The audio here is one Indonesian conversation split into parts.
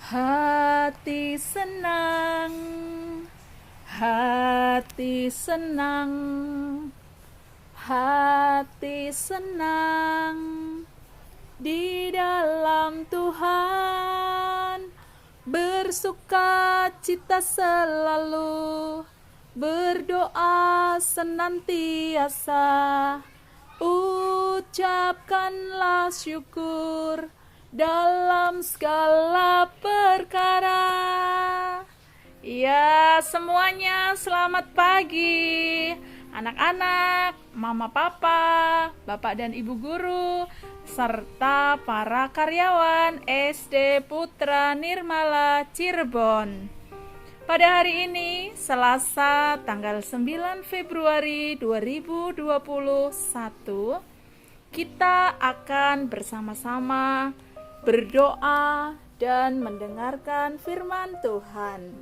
Hati senang, hati senang, hati senang di dalam Tuhan, bersuka cita selalu, berdoa senantiasa, ucapkanlah syukur dalam segala perkara. Ya, semuanya selamat pagi. Anak-anak, mama papa, bapak dan ibu guru, serta para karyawan SD Putra Nirmala Cirebon. Pada hari ini, Selasa tanggal 9 Februari 2021, kita akan bersama-sama berdoa dan mendengarkan firman Tuhan.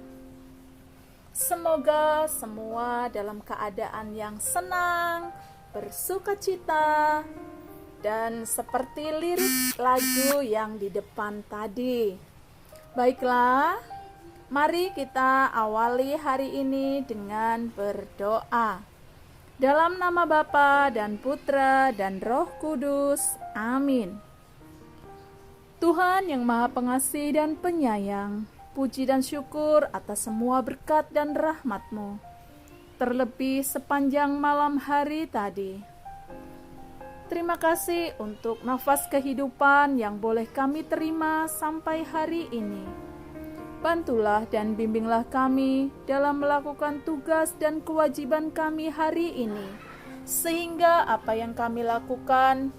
Semoga semua dalam keadaan yang senang, bersukacita, dan seperti lirik lagu yang di depan tadi. Baiklah, mari kita awali hari ini dengan berdoa. Dalam nama Bapa dan Putra dan Roh Kudus. Amin. Tuhan yang Maha Pengasih dan Penyayang, puji dan syukur atas semua berkat dan rahmat-Mu, terlebih sepanjang malam hari tadi. Terima kasih untuk nafas kehidupan yang boleh kami terima sampai hari ini. Bantulah dan bimbinglah kami dalam melakukan tugas dan kewajiban kami hari ini, sehingga apa yang kami lakukan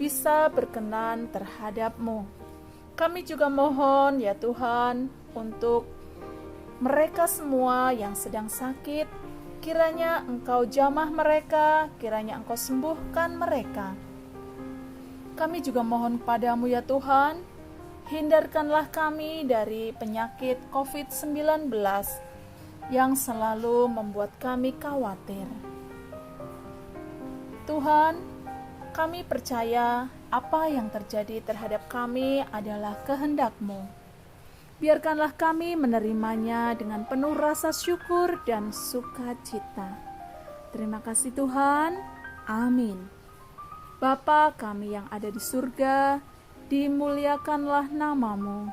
bisa berkenan terhadap-Mu. Kami juga mohon ya Tuhan untuk mereka semua yang sedang sakit, kiranya Engkau jamah mereka, kiranya Engkau sembuhkan mereka. Kami juga mohon padamu ya Tuhan, hindarkanlah kami dari penyakit COVID-19 yang selalu membuat kami khawatir. Tuhan, kami percaya apa yang terjadi terhadap kami adalah kehendak-Mu. Biarkanlah kami menerimanya dengan penuh rasa syukur dan sukacita. Terima kasih Tuhan. Amin. Bapa kami yang ada di surga, dimuliakanlah nama-Mu.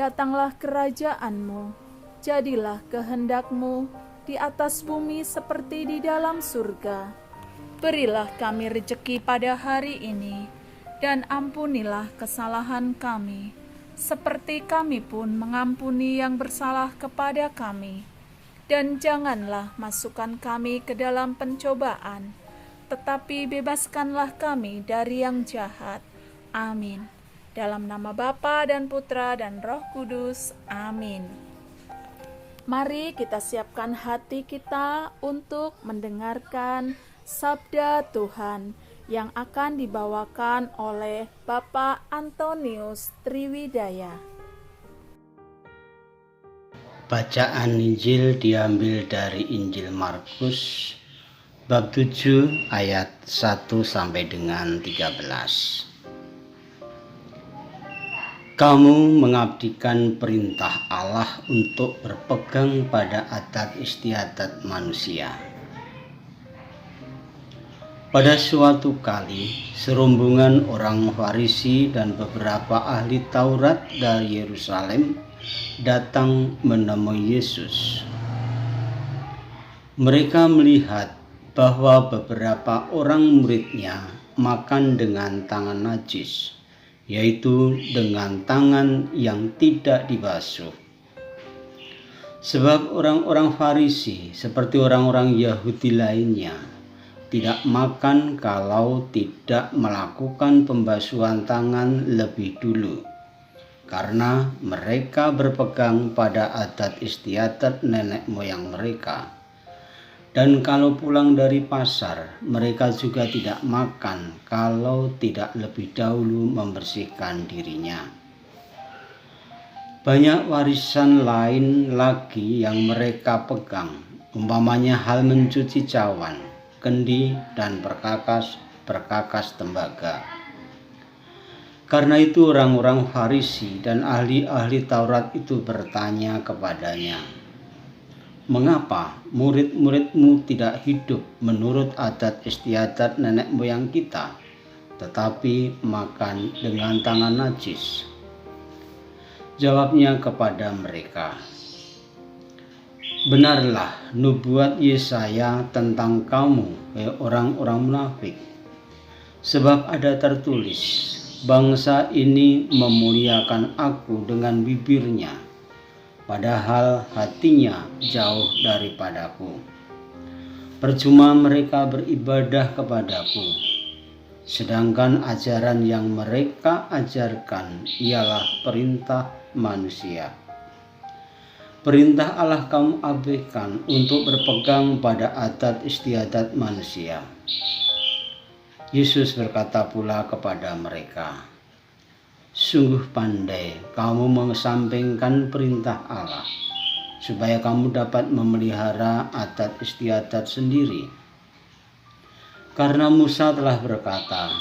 Datanglah kerajaan-Mu. Jadilah kehendak-Mu di atas bumi seperti di dalam surga. Berilah kami rejeki pada hari ini, dan ampunilah kesalahan kami, seperti kami pun mengampuni yang bersalah kepada kami. Dan janganlah masukkan kami ke dalam pencobaan, tetapi bebaskanlah kami dari yang jahat. Amin. Dalam nama Bapa dan Putra dan Roh Kudus. Amin. Mari kita siapkan hati kita untuk mendengarkan Sabda Tuhan yang akan dibawakan oleh Bapak Antonius Triwidaya. Bacaan Injil diambil dari Injil Markus bab 7 ayat 1 sampai dengan 13. Kamu mengabdikan perintah Allah untuk berpegang pada adat istiadat manusia. Pada suatu kali, serombongan orang Farisi dan beberapa ahli Taurat dari Yerusalem datang menemui Yesus. Mereka melihat bahwa beberapa orang murid-Nya makan dengan tangan najis, yaitu dengan tangan yang tidak dibasuh. Sebab orang-orang Farisi seperti orang-orang Yahudi lainnya tidak makan kalau tidak melakukan pembasuhan tangan lebih dulu, karena mereka berpegang pada adat istiadat nenek moyang mereka. Dan kalau pulang dari pasar, mereka juga tidak makan kalau tidak lebih dahulu membersihkan dirinya. Banyak warisan lain lagi yang mereka pegang, umpamanya hal mencuci cawan, kendi, dan perkakas tembaga. Karena itu orang-orang Farisi dan ahli-ahli Taurat itu bertanya kepadanya, "Mengapa murid-muridmu tidak hidup menurut adat istiadat nenek moyang kita, tetapi makan dengan tangan najis?" Jawabnya kepada mereka, "Benarlah nubuat Yesaya tentang kamu, orang-orang munafik. Sebab ada tertulis, bangsa ini memuliakan aku dengan bibirnya, padahal hatinya jauh daripadaku. Percuma mereka beribadah kepadaku, sedangkan ajaran yang mereka ajarkan ialah perintah manusia. Perintah Allah kamu abaikan untuk berpegang pada adat istiadat manusia." Yesus berkata pula kepada mereka, "Sungguh pandai kamu mengesampingkan perintah Allah, supaya kamu dapat memelihara adat istiadat sendiri. Karena Musa telah berkata,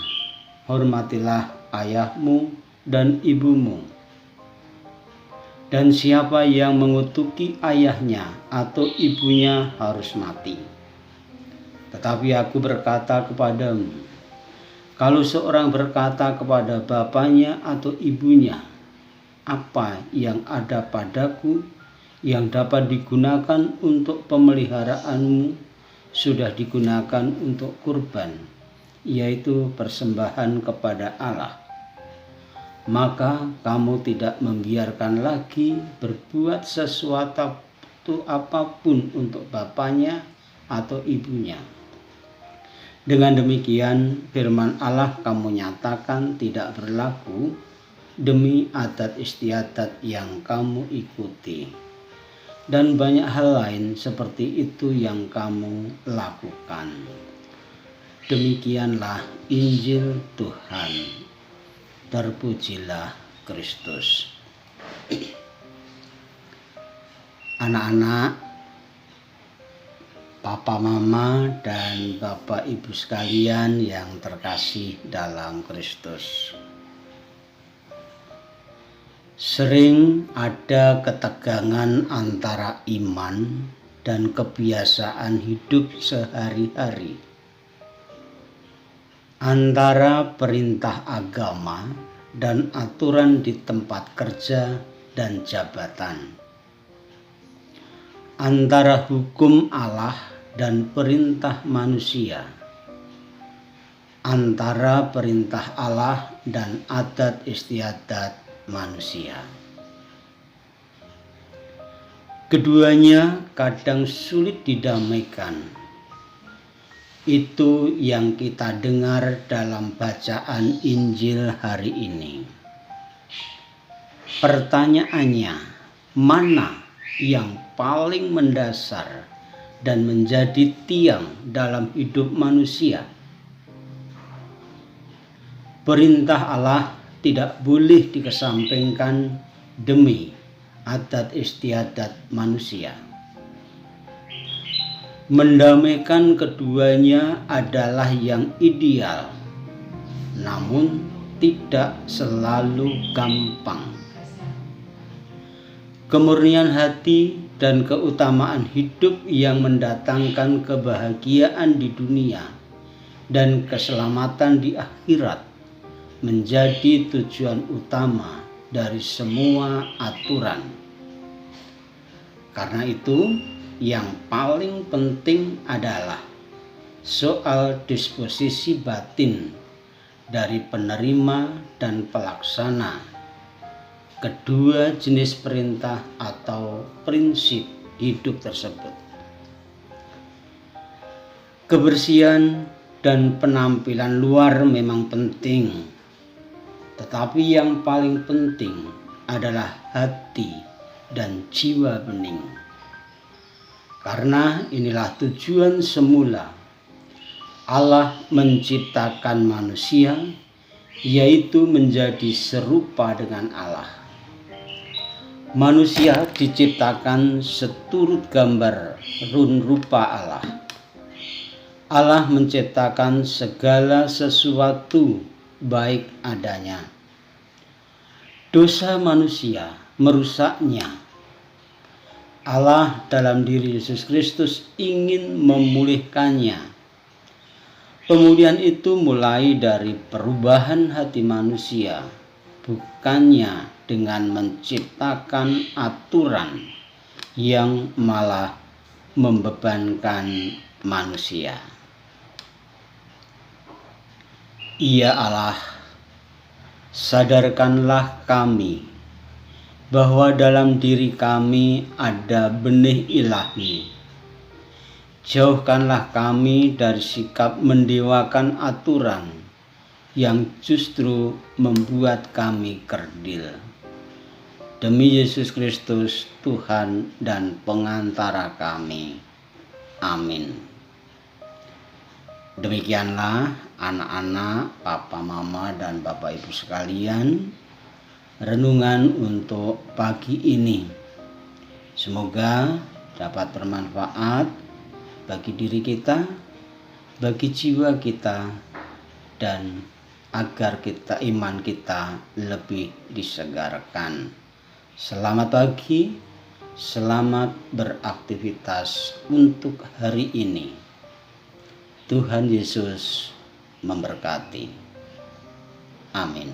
hormatilah ayahmu dan ibumu. Dan siapa yang mengutuki ayahnya atau ibunya harus mati. Tetapi aku berkata kepadamu, kalau seorang berkata kepada bapaknya atau ibunya, apa yang ada padaku yang dapat digunakan untuk pemeliharaanmu sudah digunakan untuk kurban, yaitu persembahan kepada Allah, maka kamu tidak membiarkan lagi berbuat sesuatu apapun untuk bapaknya atau ibunya. Dengan demikian firman Allah kamu nyatakan tidak berlaku demi adat istiadat yang kamu ikuti. Dan banyak hal lain seperti itu yang kamu lakukan." Demikianlah Injil Tuhan. Terpujilah Kristus. Anak-anak, Papa, Mama, dan Bapak Ibu sekalian yang terkasih dalam Kristus. Sering ada ketegangan antara iman dan kebiasaan hidup sehari-hari, antara perintah agama dan aturan di tempat kerja dan jabatan, antara hukum Allah dan perintah manusia, antara perintah Allah dan adat istiadat manusia. Keduanya kadang sulit didamaikan. Itu yang kita dengar dalam bacaan Injil hari ini. Pertanyaannya, mana yang paling mendasar dan menjadi tiang dalam hidup manusia? Perintah Allah tidak boleh dikesampingkan demi adat istiadat manusia. Mendamaikan keduanya adalah yang ideal, namun tidak selalu gampang. Kemurnian hati dan keutamaan hidup yang mendatangkan kebahagiaan di dunia dan keselamatan di akhirat menjadi tujuan utama dari semua aturan. Karena itu, yang paling penting adalah soal disposisi batin dari penerima dan pelaksana kedua jenis perintah atau prinsip hidup tersebut. Kebersihan dan penampilan luar memang penting, tetapi yang paling penting adalah hati dan jiwa bening. Karena inilah tujuan semula Allah menciptakan manusia, yaitu menjadi serupa dengan Allah. Manusia diciptakan seturut gambar rupa Allah. Allah menciptakan segala sesuatu baik adanya dosa manusia merusaknya. Allah dalam diri Yesus Kristus ingin memulihkannya. Pemulihan itu mulai dari perubahan hati manusia, bukannya dengan menciptakan aturan yang malah membebankan manusia. Ya Allah, sadarkanlah kami bahwa dalam diri kami ada benih ilahi. Jauhkanlah kami dari sikap mendewakan aturan yang justru membuat kami kerdil. Demi Yesus Kristus, Tuhan dan pengantara kami. Amin. Demikianlah anak-anak, papa, mama, dan bapak ibu sekalian, renungan untuk pagi ini. Semoga dapat bermanfaat bagi diri kita, bagi jiwa kita, dan agar iman kita lebih disegarkan. Selamat pagi, selamat beraktivitas untuk hari ini. Tuhan Yesus memberkati. Amin.